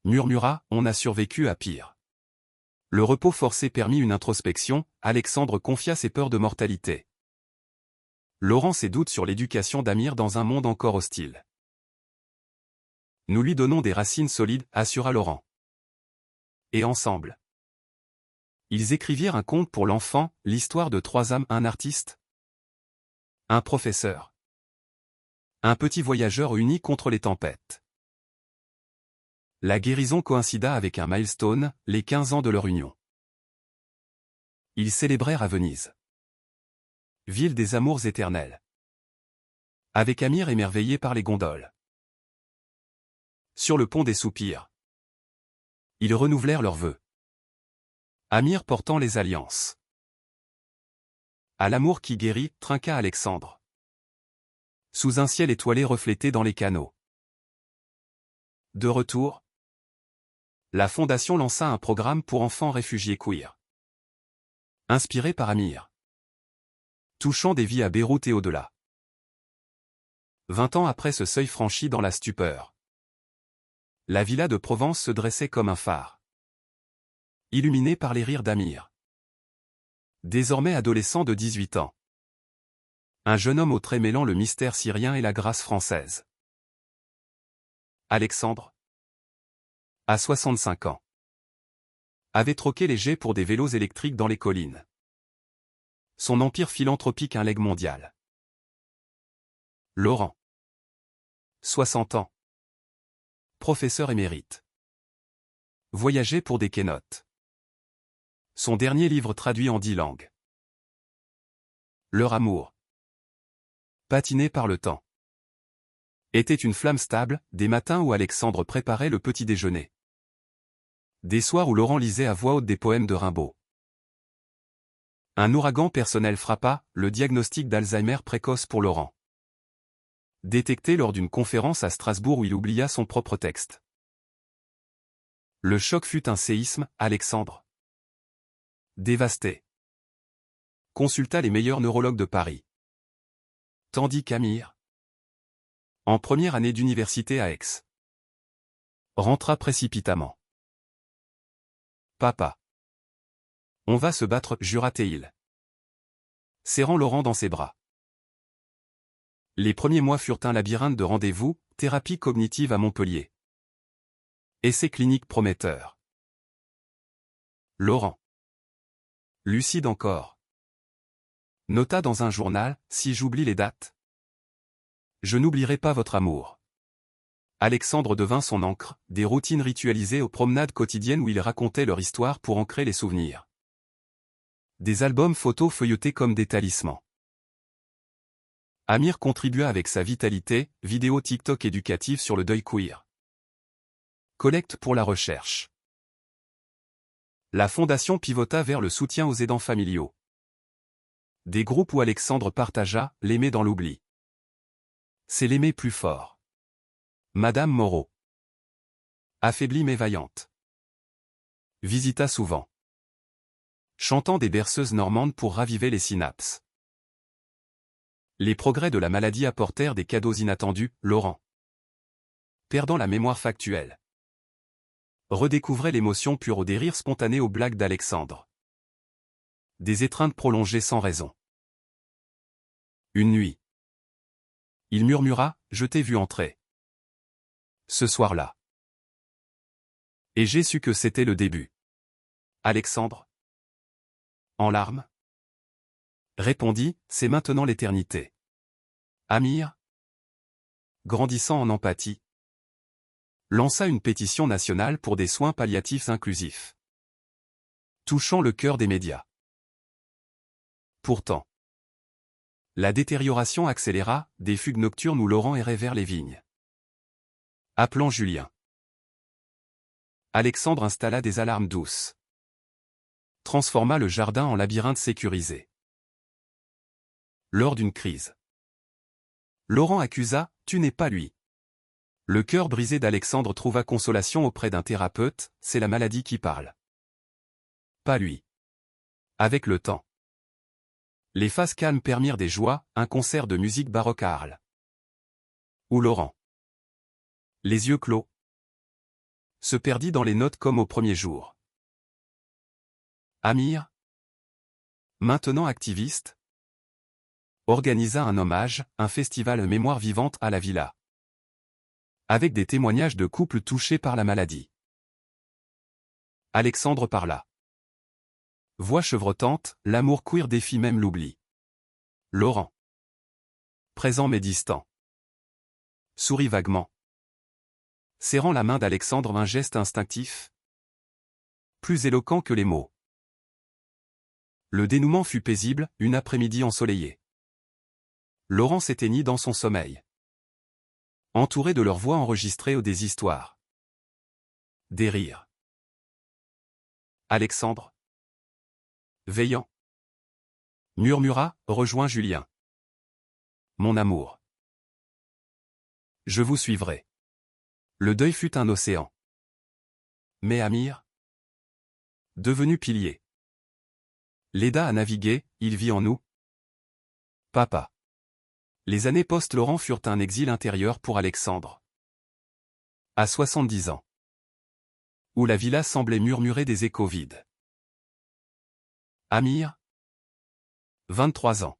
S1: murmura, « On a survécu à pire. » Le repos forcé permit une introspection, Alexandre confia ses peurs de mortalité. Laurent ses doutes sur l'éducation d'Amir dans un monde encore hostile. « Nous lui donnons des racines solides » assura Laurent. Et ensemble, ils écrivirent un conte pour l'enfant, l'histoire de 3 âmes, un artiste, un professeur, un petit voyageur uni contre les tempêtes. La guérison coïncida avec un milestone, les 15 ans de leur union. Ils célébrèrent à Venise, ville des amours éternels, avec Amir émerveillé par les gondoles. Sur le pont des soupirs, ils renouvelèrent leurs vœux. Amir portant les alliances. À l'amour qui guérit, trinqua Alexandre. Sous un ciel étoilé reflété dans les canaux. De retour, la Fondation lança un programme pour enfants réfugiés queer. Inspiré par Amir. Touchant des vies à Beyrouth et au-delà. 20 ans après ce seuil franchi dans la stupeur, la villa de Provence se dressait comme un phare, illuminé par les rires d'Amir. Désormais adolescent de 18 ans. Un jeune homme aux traits mêlant le mystère syrien et la grâce française. Alexandre, à 65 ans, avait troqué les jets pour des vélos électriques dans les collines. Son empire philanthropique un legs mondial. Laurent, 60 ans, professeur émérite. Voyager pour des keynotes. Son dernier livre traduit en 10 langues. Leur amour, patiné par le temps, était une flamme stable, des matins où Alexandre préparait le petit déjeuner. Des soirs où Laurent lisait à voix haute des poèmes de Rimbaud. Un ouragan personnel frappa, le diagnostic d'Alzheimer précoce pour Laurent. Détecté lors d'une conférence à Strasbourg où il oublia son propre texte. Le choc fut un séisme, Alexandre, dévasté, consulta les meilleurs neurologues de Paris. Tandis qu'Amir, en première année d'université à Aix, rentra précipitamment. Papa, on va se battre, jura-t-il, serrant Laurent dans ses bras. Les premiers mois furent un labyrinthe de rendez-vous, thérapie cognitive à Montpellier. Essais cliniques prometteurs. Laurent, lucide encore, nota dans un journal, « Si j'oublie les dates, je n'oublierai pas votre amour. » Alexandre devint son encre, des routines ritualisées aux promenades quotidiennes où ils racontaient leur histoire pour ancrer les souvenirs. Des albums photos feuilletés comme des talismans. Amir contribua avec sa vitalité, vidéo TikTok éducative sur le deuil queer. Collecte pour la recherche. La fondation pivota vers le soutien aux aidants familiaux. Des groupes où Alexandre partagea, l'aimer dans l'oubli. C'est l'aimer plus fort. Madame Moreau. Affaiblie mais vaillante. Visita souvent. Chantant des berceuses normandes pour raviver les synapses. Les progrès de la maladie apportèrent des cadeaux inattendus, Laurent, perdant la mémoire factuelle, redécouvrait l'émotion pure au rires spontanés aux blagues d'Alexandre. Des étreintes prolongées sans raison. Une nuit, il murmura, « Je t'ai vu entrer. Ce soir-là. Et j'ai su que c'était le début. » Alexandre, en larmes, répondit, « C'est maintenant l'éternité. » Amir, grandissant en empathie, lança une pétition nationale pour des soins palliatifs inclusifs, touchant le cœur des médias. Pourtant, la détérioration accéléra, des fugues nocturnes où Laurent errait vers les vignes, appelant Julien. Alexandre installa des alarmes douces, transforma le jardin en labyrinthe sécurisé. Lors d'une crise, Laurent accusa « Tu n'es pas lui ». Le cœur brisé d'Alexandre trouva consolation auprès d'un thérapeute, c'est la maladie qui parle. Pas lui. Avec le temps, les phases calmes permirent des joies, un concert de musique baroque à Arles. Où Laurent, les yeux clos, se perdit dans les notes comme au premier jour. Amir, maintenant activiste, organisa un hommage, un festival mémoire vivante à la villa, avec des témoignages de couples touchés par la maladie. Alexandre parla. Voix chevrotante, l'amour queer défie même l'oubli. Laurent, présent mais distant, sourit vaguement, serrant la main d'Alexandre, un geste instinctif, plus éloquent que les mots. Le dénouement fut paisible, une après-midi ensoleillée. Laurent s'éteignit dans son sommeil, entouré de leurs voix enregistrées ou des histoires, des rires. Alexandre, veillant, murmura, rejoint Julien. Mon amour, je vous suivrai. Le deuil fut un océan. Mais Amir, devenu pilier, l'aida à naviguer, il vit en nous. Papa. Les années post-Laurent furent un exil intérieur pour Alexandre. À 70 ans. Où la villa semblait murmurer des échos vides. Amir, 23 ans.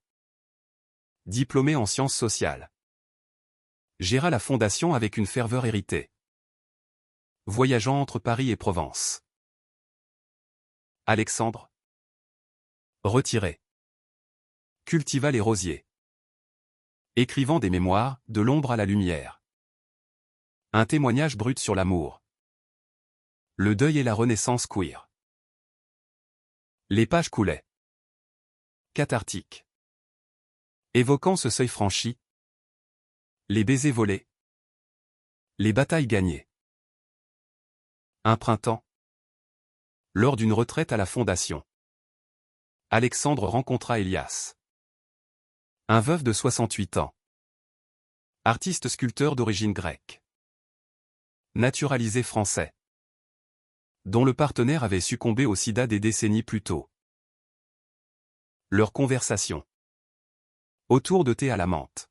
S1: Diplômé en sciences sociales. Géra la fondation avec une ferveur héritée, voyageant entre Paris et Provence. Alexandre, retiré, cultiva les rosiers, écrivant des mémoires, de l'ombre à la lumière. Un témoignage brut sur l'amour, le deuil et la renaissance queer. Les pages coulaient, cathartiques, évoquant ce seuil franchi, les baisers volés, les batailles gagnées. Un printemps, lors d'une retraite à la Fondation, Alexandre rencontra Elias. Un veuf de 68 ans. Artiste sculpteur d'origine grecque. Naturalisé français. Dont le partenaire avait succombé au sida des décennies plus tôt. Leur conversation, autour de thé à la menthe,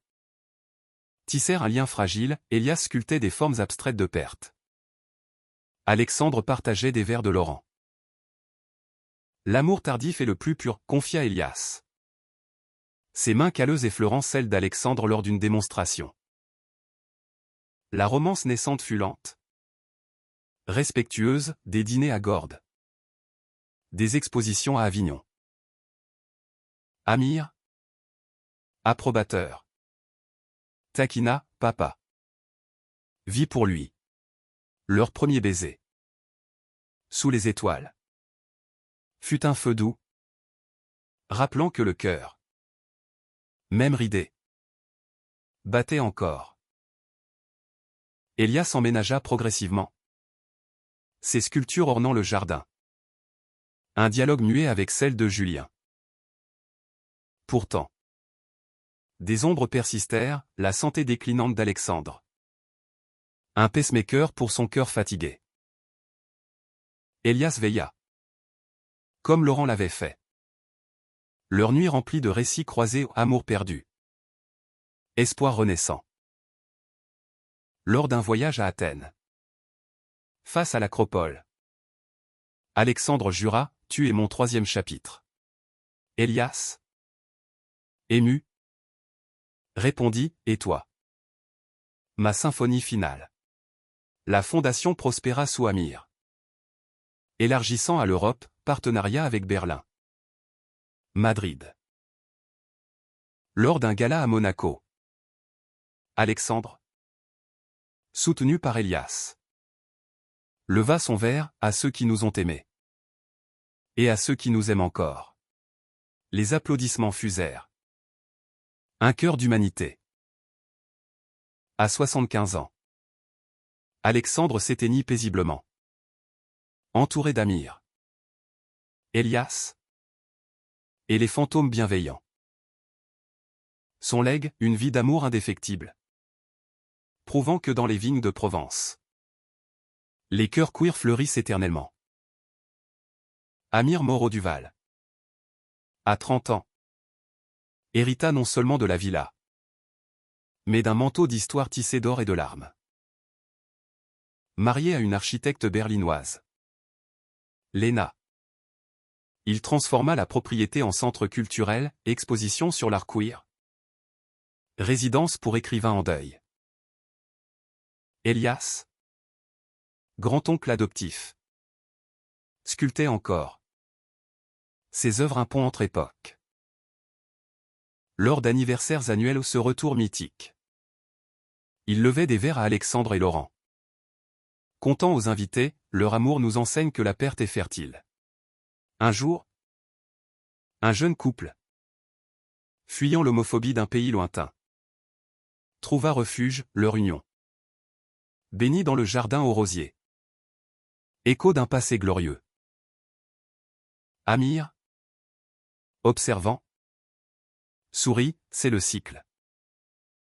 S1: tissèrent un lien fragile, Elias sculptait des formes abstraites de perte. Alexandre partageait des vers de Laurent. L'amour tardif est le plus pur, confia Elias. Ses mains calleuses effleurant celles d'Alexandre lors d'une démonstration. La romance naissante fut lente, respectueuse, des dîners à Gordes, des expositions à Avignon. Amir, approbateur. Taquina, papa. Vit pour lui. Leur premier baiser, sous les étoiles, fut un feu doux, rappelant que le cœur, même ridé, battait encore. Elias emménagea progressivement, ses sculptures ornant le jardin. Un dialogue muet avec celle de Julien. Pourtant, des ombres persistèrent, la santé déclinante d'Alexandre. Un pacemaker pour son cœur fatigué. Elias veilla, comme Laurent l'avait fait. Leur nuit remplie de récits croisés, amour perdu, espoir renaissant. Lors d'un voyage à Athènes, face à l'Acropole, Alexandre jura, tu es mon troisième chapitre. Elias, ému, répondit, et toi? Ma symphonie finale. La fondation prospéra sous Amir, élargissant à l'Europe, partenariat avec Berlin. Madrid. Lors d'un gala à Monaco, Alexandre, soutenu par Elias, leva son verre à ceux qui nous ont aimés. Et à ceux qui nous aiment encore. Les applaudissements fusèrent. Un cœur d'humanité. À 75 ans. Alexandre s'éteignit paisiblement. Entouré d'Amir, Elias et les fantômes bienveillants. Son legs, une vie d'amour indéfectible. Prouvant que dans les vignes de Provence, les cœurs queer fleurissent éternellement. Amir Moreau-Duval. À 30 ans. Hérita non seulement de la villa, mais d'un manteau d'histoire tissé d'or et de larmes. Marié à une architecte berlinoise, Léna, il transforma la propriété en centre culturel, exposition sur l'art queer, résidence pour écrivains en deuil. Elias, grand-oncle adoptif, sculptait encore ses œuvres, un pont entre époques. Lors d'anniversaires annuels ou ce retour mythique, il levait des verres à Alexandre et Laurent. Contant aux invités, leur amour nous enseigne que la perte est fertile. Un jour, un jeune couple, fuyant l'homophobie d'un pays lointain, trouva refuge, leur union. Bénie dans le jardin aux rosiers. Écho d'un passé glorieux. Amir, observant, sourit, c'est le cycle.